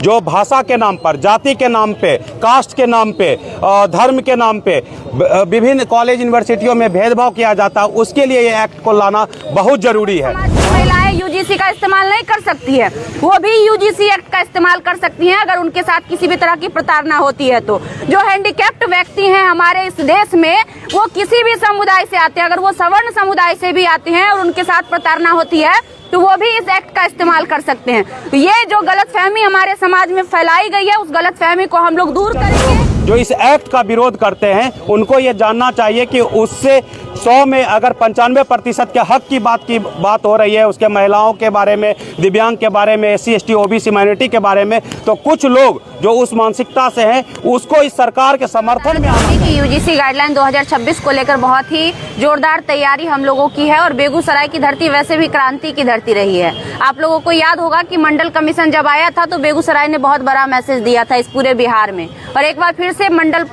जो भाषा के नाम पर, जाति के नाम पे, कास्ट के नाम पे, धर्म के नाम पे विभिन्न कॉलेज यूनिवर्सिटियों में भेदभाव किया जाता है, उसके लिए ये एक्ट को लाना बहुत जरूरी है। महिलाएं यूजीसी का इस्तेमाल नहीं कर सकती है, वो भी यूजीसी एक्ट का इस्तेमाल कर सकती हैं अगर उनके साथ किसी भी तरह की प्रताड़ना होती है। तो जो हैंडीकैप्ड व्यक्ति हैं हमारे इस देश में, वो किसी भी समुदाय से आते हैं, अगर वो सवर्ण समुदाय से भी आते हैं और उनके साथ प्रताड़ना होती है तो वो भी इस एक्ट का इस्तेमाल कर सकते हैं। तो ये जो गलतफहमी हमारे समाज में फैलाई गई है, उस गलतफहमी को हम लोग दूर करेंगे। जो इस एक्ट का विरोध करते हैं उनको ये जानना चाहिए कि उससे 100 में अगर 95% के हक की बात हो रही है, उसके महिलाओं के बारे में, दिव्यांग के बारे में, SC ST OBC माइनॉरिटी के बारे में, तो कुछ लोग जो उस मानसिकता से हैं उसको इस सरकार के समर्थन में आना चाहिए। यूजीसी गाइडलाइन 2026 को लेकर बहुत ही जोरदार तैयारी हम लोगों की है और बेगूसराय की धरती वैसे भी क्रांति की धरती रही है। आप लोगों को याद होगा कि मंडल कमीशन जब आया था तो बेगूसराय ने बहुत बड़ा मैसेज दिया था इस पूरे बिहार में, और एक बार फिर से मंडल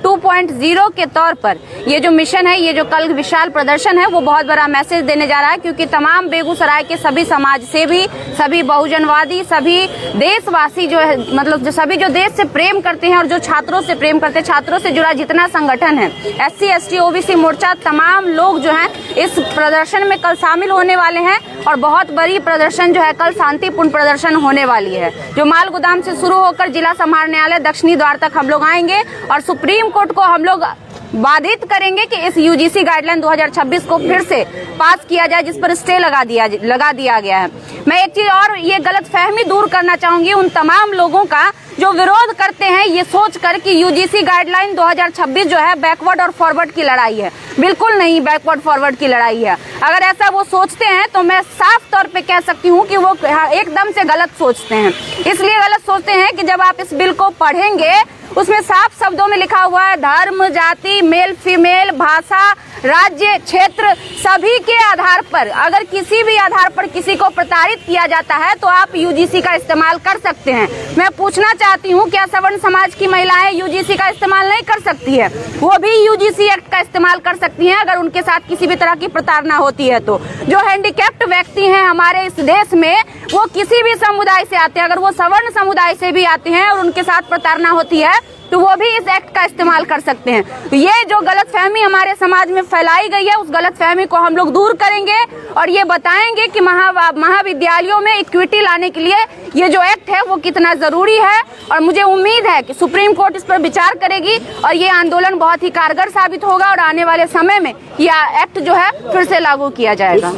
2.0 के तौर पर ये जो मिशन है, ये जो कल विशाल प्रदर्शन है, वो बहुत बड़ा मैसेज देने जा रहा है, क्योंकि तमाम बेगूसराय के सभी समाज सेवी, सभी बहुजनवादी, सभी देशवासी जो है, मतलब जो सभी जो देश से प्रेम करते हैं और जो छात्रों से प्रेम करते हैं, छात्रों से जुड़ा जितना संगठन है, SC ST OBC मोर्चा, तमाम लोग जो हैं इस प्रदर्शन में कल शामिल होने वाले हैं और बहुत बड़ी प्रदर्शन जो है कल शांतिपूर्ण प्रदर्शन होने वाली है, जो माल गोदाम से शुरू होकर जिला समाहरण न्यायालय दक्षिणी द्वार तक हम लोग आएंगे और सुप्रीम कोर्ट को हम लोग बाधित करेंगे कि इस यूजीसी गाइडलाइन 2026 को फिर से पास किया जाए, जिस पर स्टे लगा दिया गया है। मैं एक चीज और ये गलतफहमी दूर करना चाहूंगी उन तमाम लोगों का जो विरोध करते हैं ये सोचकर कि यूजीसी गाइडलाइन 2026 जो है बैकवर्ड और फॉरवर्ड की लड़ाई है। बिल्कुल नहीं बैकवर्ड फॉरवर्ड की लड़ाई है। अगर ऐसा वो सोचते हैं तो मैं साफ तौर पे कह सकती हूँ कि वो एकदम से गलत सोचते हैं। इसलिए गलत सोचते हैं कि जब आप इस बिल को पढ़ेंगे उसमें साफ शब्दों में लिखा हुआ है धर्म, जाति, मेल फीमेल, भाषा, राज्य, क्षेत्र, सभी के आधार पर अगर किसी भी आधार पर किसी को प्रताड़ित किया जाता है तो आप यूजीसी का इस्तेमाल कर सकते हैं। मैं पूछना चाहती हूँ, क्या सवर्ण समाज की महिलाएं यूजीसी का इस्तेमाल नहीं कर सकती है? वो भी यूजीसी एक्ट का इस्तेमाल कर सकती हैं अगर उनके साथ किसी भी तरह की प्रताड़ना होती है। तो जो हैंडीकैप्ड व्यक्ति हैं हमारे इस देश में, वो किसी भी समुदाय से आते हैं, अगर वो सवर्ण समुदाय से भी आते हैं और उनके साथ प्रताड़ना होती है तो वो भी इस एक्ट का इस्तेमाल कर सकते हैं। तो ये जो गलतफहमी हमारे समाज में फैलाई गई है, उस गलतफहमी को हम लोग दूर करेंगे और ये बताएंगे कि महाविद्यालयों में इक्विटी लाने के लिए ये जो एक्ट है वो कितना जरूरी है। और मुझे उम्मीद है कि सुप्रीम कोर्ट इस पर विचार करेगी और ये आंदोलन बहुत ही कारगर साबित होगा और आने वाले समय में यह एक्ट जो है फिर से लागू किया जाएगा।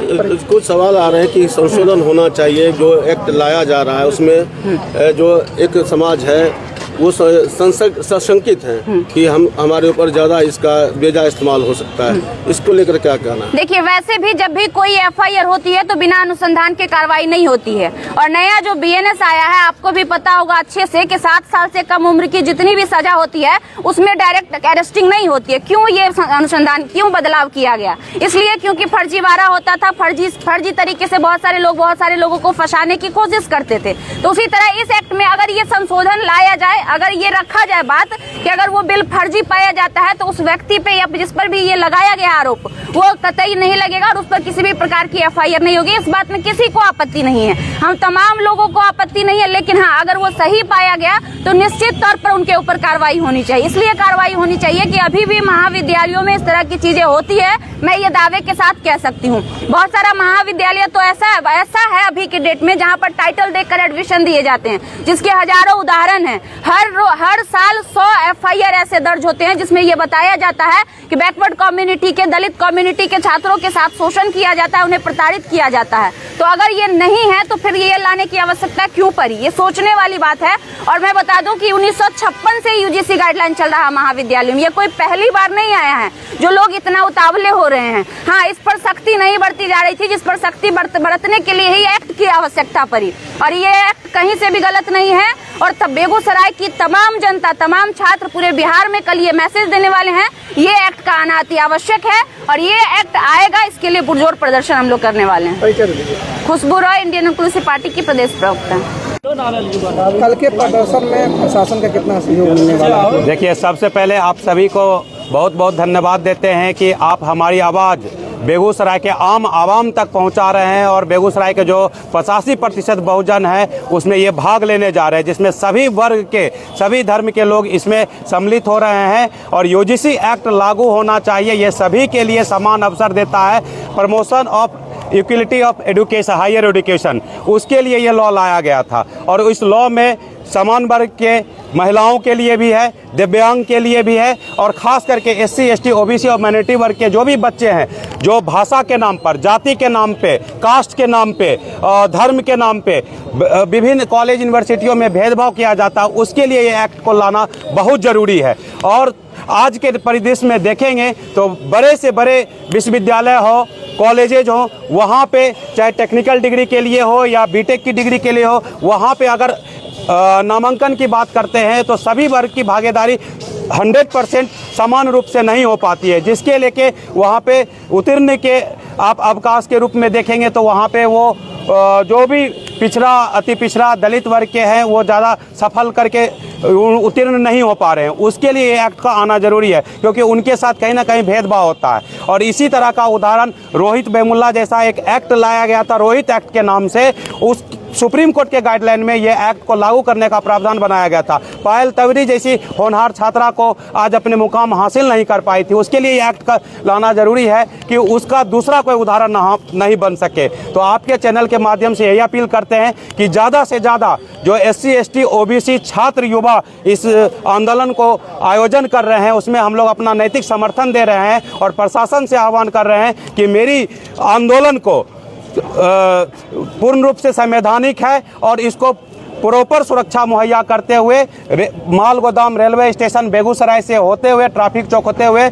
कुछ सवाल आ रहे हैं कि संशोधन होना चाहिए, जो एक्ट लाया जा रहा है उसमें जो एक समाज है वो सशंकित है कि हमारे ऊपर ज्यादा इसका बेजा इस्तेमाल हो सकता है, इसको लेकर क्या कहना है? देखिए, वैसे भी जब भी कोई FIR होती है तो बिना अनुसंधान के कार्रवाई नहीं होती है। और नया जो BNS आया है, आपको भी पता होगा अच्छे से कि 7 साल से कम उम्र की जितनी भी सजा होती है उसमें डायरेक्ट अरेस्टिंग नहीं होती है। क्यों ये अनुसंधान, क्यों बदलाव किया गया? इसलिए क्योंकि फर्जीवाड़ा होता था, फर्जी तरीके से बहुत सारे लोगों को फंसाने की कोशिश करते थे। तो उसी तरह इस एक्ट में अगर ये संशोधन लाया जाए, अगर ये रखा जाए बात कि अगर वो बिल फर्जी पाया जाता है तो उस व्यक्ति पे या जिस पर भी ये लगाया गया आरोप वो कतई नहीं लगेगा और उस पर किसी भी प्रकार की FIR नहीं होगी। इस बात में किसी को आपत्ति नहीं है, हम तमाम लोगों को आपत्ति नहीं है। लेकिन हाँ, अगर वो सही पाया गया तो निश्चित तौर पर उनके ऊपर कार्रवाई होनी चाहिए। इसलिए कार्रवाई होनी चाहिए कि अभी भी महाविद्यालयों में इस तरह की चीजें होती है, मैं ये दावे के साथ कह सकती हूँ। बहुत सारा महाविद्यालय तो ऐसा है अभी के डेट में जहाँ पर टाइटल देखकर एडमिशन दिए जाते हैं, जिसके हजारों उदाहरण है। हर साल 100 FIR ऐसे दर्ज होते हैं जिसमें ये बताया जाता है कि बैकवर्ड कम्युनिटी के, दलित कम्युनिटी के छात्रों के साथ शोषण किया जाता है, उन्हें प्रताड़ित किया जाता है। तो अगर ये नहीं है तो फिर ये लाने की आवश्यकता क्यों पड़ी? ये सोचने वाली बात है। और मैं बता दूं कि 1956 से यूजीसी गाइडलाइन चल रहा है महाविद्यालय में, ये कोई पहली बार नहीं आया है जो लोग इतना उतावले हो रहे हैं। हाँ, इस पर सख्ती नहीं बरती जा रही थी, जिस पर सख्ती बरतने के लिए ही एक्ट की आवश्यकता पड़ी। और ये एक्ट कहीं से भी गलत नहीं है। और तब बेगूसराय की तमाम जनता, तमाम छात्र पूरे बिहार में कल ये मैसेज देने वाले हैं, ये एक्ट का आना अति आवश्यक है और ये एक्ट आएगा, इसके लिए पुरजोर प्रदर्शन हम लोग करने वाले हैं। खुशबू रॉय, इंडियन इंक्लूसिव पार्टी की प्रदेश प्रवक्ता। कल के प्रदर्शन में प्रशासन का कितना सहयोग मिलने वाला है? देखिए, सबसे पहले आप सभी को बहुत बहुत धन्यवाद देते हैं कि आप हमारी आवाज़ बेगूसराय के आम आवाम तक पहुंचा रहे हैं और बेगूसराय के जो 85% बहुजन है उसमें ये भाग लेने जा रहे हैं, जिसमें सभी वर्ग के, सभी धर्म के लोग इसमें सम्मिलित हो रहे हैं। और यूजीसी एक्ट लागू होना चाहिए, ये सभी के लिए समान अवसर देता है। Promotion of equality of education, higher education, उसके लिए ये लॉ लाया गया था। और इस लॉ में समान वर्ग के महिलाओं के लिए भी है, दिव्यांग के लिए भी है, और ख़ास करके SC ST OBC और माइनॉरिटी वर्ग के जो भी बच्चे हैं, जो भाषा के नाम पर, जाति के नाम पे, कास्ट के नाम पे, धर्म के नाम पे विभिन्न कॉलेज यूनिवर्सिटियों में भेदभाव किया जाता है, उसके लिए ये एक्ट को लाना बहुत ज़रूरी है। और आज के परिदृश्य में देखेंगे तो बड़े से बड़े विश्वविद्यालय हो, कॉलेजेज हो, वहाँ पे चाहे टेक्निकल डिग्री के लिए हो या बीटेक की डिग्री के लिए हो, वहाँ पे अगर नामांकन की बात करते हैं तो सभी वर्ग की भागीदारी 100% समान रूप से नहीं हो पाती है, जिसके लेके वहाँ पे उतरने के आप अवकाश के रूप में देखेंगे तो वहाँ पे वो जो भी पिछड़ा, अति पिछड़ा, दलित वर्ग के हैं वो ज़्यादा सफल करके उत्तीर्ण नहीं हो पा रहे हैं। उसके लिए ये एक्ट का आना जरूरी है, क्योंकि उनके साथ कहीं ना कहीं भेदभाव होता है। और इसी तरह का उदाहरण रोहित वेमुला जैसा एक एक्ट लाया गया था, रोहित एक्ट के नाम से, उस सुप्रीम कोर्ट के गाइडलाइन में ये एक्ट को लागू करने का प्रावधान बनाया गया था। पायल तवरी जैसी होनहार छात्रा को आज अपने मुकाम हासिल नहीं कर पाई थी, उसके लिए ये एक्ट का लाना जरूरी है कि उसका दूसरा कोई उदाहरण नहीं बन सके। तो आपके चैनल के माध्यम से यही अपील करते हैं कि ज़्यादा से ज़्यादा जो SC ST OBC छात्र युवा इस आंदोलन को आयोजन कर रहे हैं, उसमें हम लोग अपना नैतिक समर्थन दे रहे हैं और प्रशासन से आह्वान कर रहे हैं कि मेरी आंदोलन को पूर्ण रूप से संवैधानिक है और इसको प्रॉपर सुरक्षा मुहैया करते हुए माल गोदाम रेलवे स्टेशन बेगूसराय से होते हुए, ट्रैफिक चौक होते हुए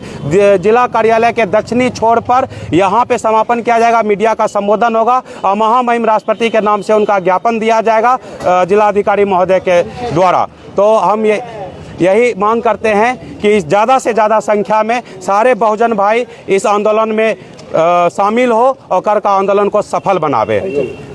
जिला कार्यालय के दक्षिणी छोर पर यहाँ पे समापन किया जाएगा। मीडिया का संबोधन होगा और महामहिम राष्ट्रपति के नाम से उनका ज्ञापन दिया जाएगा जिलाधिकारी महोदय के द्वारा। तो हम यही मांग करते हैं कि ज़्यादा से ज़्यादा संख्या में सारे बहुजन भाई इस आंदोलन में शामिल हो और कर का आंदोलन को सफल बनावे।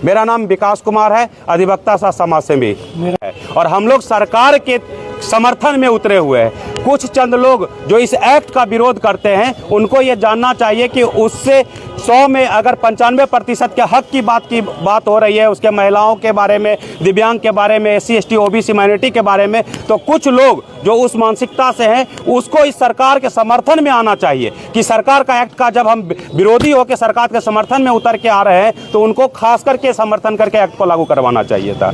मेरा नाम विकास कुमार है, अधिवक्ता सा समाज सेवी है और हम लोग सरकार के समर्थन में उतरे हुए हैं। कुछ चंद लोग जो इस एक्ट का विरोध करते हैं, उनको ये जानना चाहिए कि उससे 100 में अगर 95% के हक की बात हो रही है, उसके महिलाओं के बारे में, दिव्यांग के बारे में, SC ST OBC माइनॉरिटी के बारे में, तो कुछ लोग जो उस मानसिकता से हैं उसको इस सरकार के समर्थन में आना चाहिए कि सरकार का एक्ट का जब हम विरोधी होकर सरकार के समर्थन में उतर के आ रहे हैं तो उनको खास करके समर्थन करके एक्ट को लागू करवाना चाहिए था।